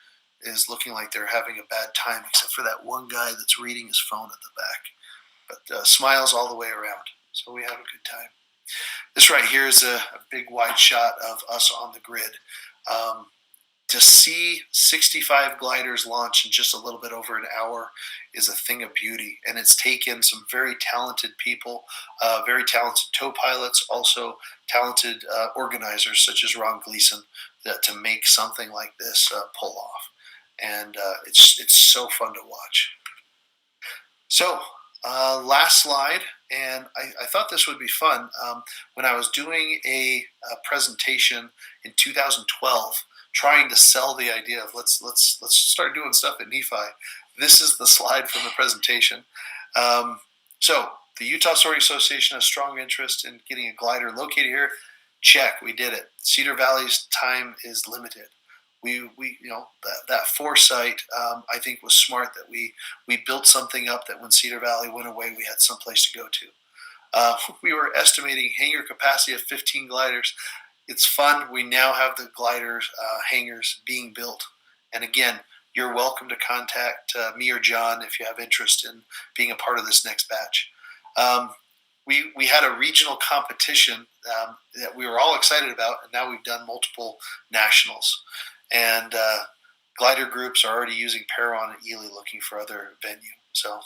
S2: is looking like they're having a bad time, except for that one guy that's reading his phone at the back. But smiles all the way around, so we have a good time. This right here is a big wide shot of us on the grid. To see 65 gliders launch in just a little bit over an hour is a thing of beauty. And it's taken some very talented people, very talented tow pilots, also talented organizers such as Ron Gleason to make something like this pull off. And it's so fun to watch. So last slide, and I thought this would be fun. When I was doing a presentation in 2012, trying to sell the idea of let's start doing stuff at Nephi. This is the slide from the presentation. So the Utah Soaring Association has strong interest in getting a glider located here. Check, we did it. Cedar Valley's time is limited. We that foresight, I think, was smart, that we built something up that when Cedar Valley went away, we had some place to go to. We were estimating hangar capacity of 15 gliders. It's fun. We now have the gliders hangars being built. And again, you're welcome to contact me or John if you have interest in being a part of this next batch. We had a regional competition that we were all excited about, and now we've done multiple nationals. And glider groups are already using Perron and Ely looking for other venue. So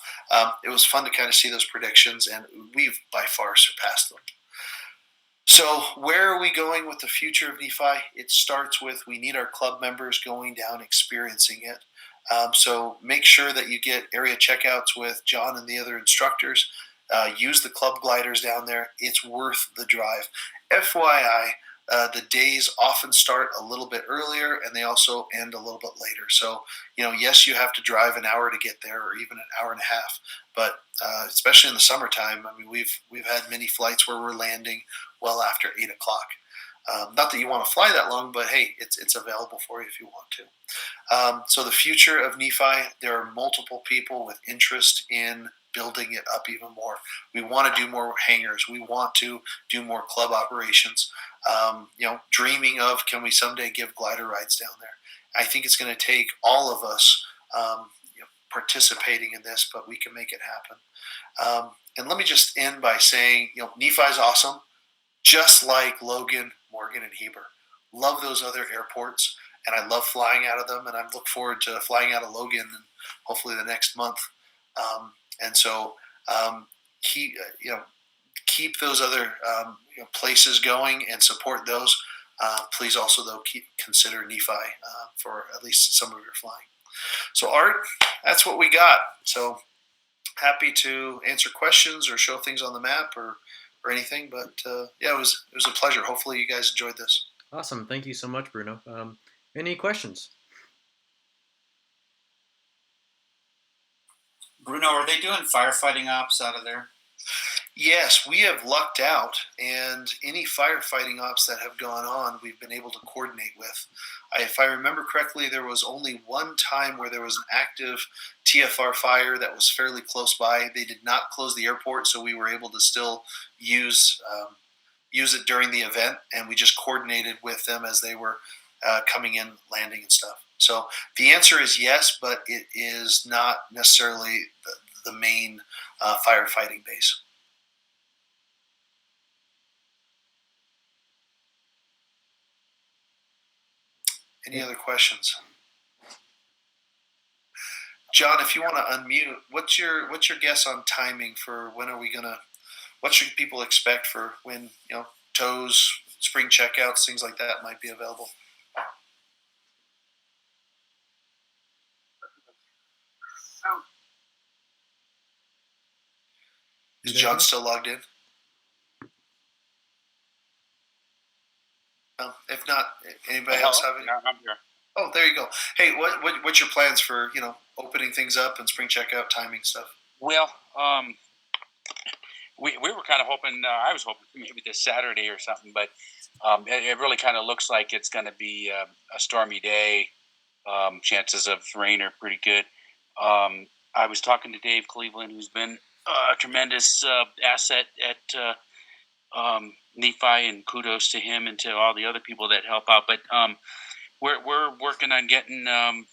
S2: it was fun to kind of see those predictions, and we've by far surpassed them. So where are we going with the future of Nephi? It starts with, we need our club members going down, experiencing it. So make sure that you get area checkouts with John and the other instructors. Use the club gliders down there. It's worth the drive. FYI, the days often start a little bit earlier, and they also end a little bit later. So, yes, you have to drive an hour to get there, or even an hour and a half. But especially in the summertime, I mean, we've had many flights where we're landing well after 8 o'clock. Not that you want to fly that long, but hey, it's available for you if you want to. So the future of Nephi, there are multiple people with interest in building it up even more. We want to do more hangars. We want to do more club operations. Dreaming of, can we someday give glider rides down there? I think it's going to take all of us participating in this, but we can make it happen. And let me just end by saying, Nephi's awesome, just like Logan, Morgan, and Heber. Love those other airports, and I love flying out of them, and I look forward to flying out of Logan and hopefully the next month. And so keep those other places going and support those. Please also, though, consider Nephi for at least some of your flying. So, Art, that's what we got. So happy to answer questions or show things on the map or anything. But it was a pleasure. Hopefully you guys enjoyed this.
S1: Awesome. Thank you so much, Bruno. Any questions?
S4: Bruno, are they doing firefighting ops out of there?
S2: Yes, we have lucked out, and any firefighting ops that have gone on, we've been able to coordinate with. If I remember correctly, there was only one time where there was an active TFR fire that was fairly close by. They did not close the airport, so we were able to still use it during the event, and we just coordinated with them as they were coming in, landing and stuff. So the answer is yes, but it is not necessarily the main firefighting base. Any other questions? John, if you want to unmute, what's your guess on timing for when are we gonna? What should people expect for when tows, spring checkouts, things like that might be available? Is John still logged in? If not, anybody else have any?
S3: Yeah, I'm here.
S2: Oh, there you go. Hey, what's your plans for opening things up and spring checkout timing stuff?
S3: Well, we were kind of hoping. I was hoping maybe this Saturday or something, but it really kind of looks like it's going to be a stormy day. Chances of rain are pretty good. I was talking to Dave Cleveland, who's been a tremendous asset at Nephi, and kudos to him and to all the other people that help out. But we're working on getting the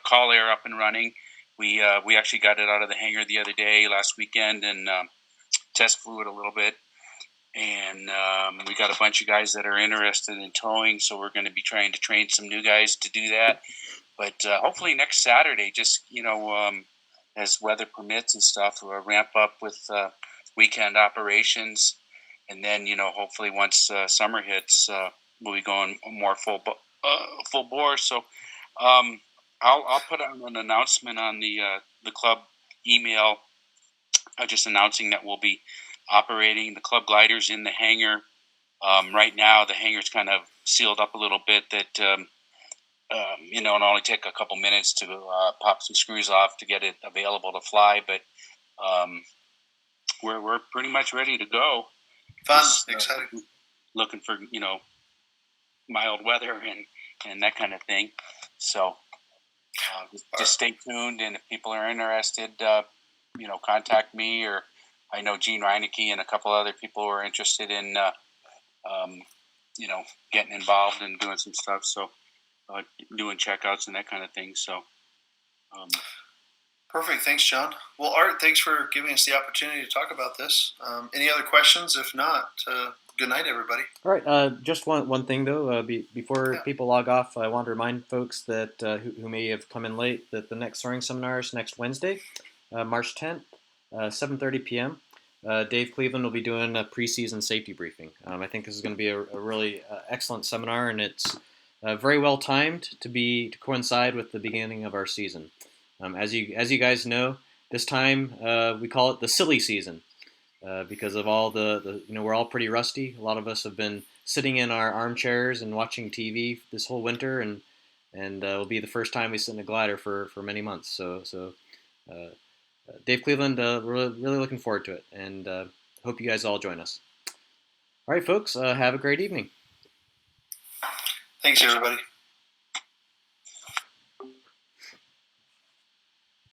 S3: call air up and running. We actually got it out of the hangar the other day, last weekend, and test flew it a little bit. And we got a bunch of guys that are interested in towing, so we're going to be trying to train some new guys to do that. But hopefully next Saturday, just as weather permits and stuff, we'll ramp up with weekend operations, and then hopefully once summer hits, we'll be going more full bore. So I'll put out an announcement on the club email, just announcing that we'll be operating the club gliders in the hangar. Right now, the hangar's kind of sealed up a little bit. That it'll only take a couple minutes to pop some screws off to get it available to fly. But we're pretty much ready to go.
S2: Fun, exciting.
S3: Looking for mild weather and that kind of thing. So just stay tuned, and if people are interested, contact me, or I know Gene Reinecke and a couple other people who are interested in getting involved and doing some stuff. So doing checkouts and that kind of thing. So.
S2: Perfect. Thanks, John. Well, Art, thanks for giving us the opportunity to talk about this. Any other questions? If not, good night, everybody.
S1: All right. Just one thing, though. Before people log off, I want to remind folks that who may have come in late that the next Soaring Seminar is next Wednesday, March 10th, 7:30 p.m. Dave Cleveland will be doing a preseason safety briefing. I think this is going to be a really excellent seminar, and it's very well timed to coincide with the beginning of our season. As you guys know, this time we call it the silly season because of all the we're all pretty rusty. A lot of us have been sitting in our armchairs and watching TV this whole winter, and it'll be the first time we sit in a glider for many months. So Dave Cleveland, really looking forward to it, and hope you guys all join us. All right, folks, have a great evening.
S2: Thanks, everybody.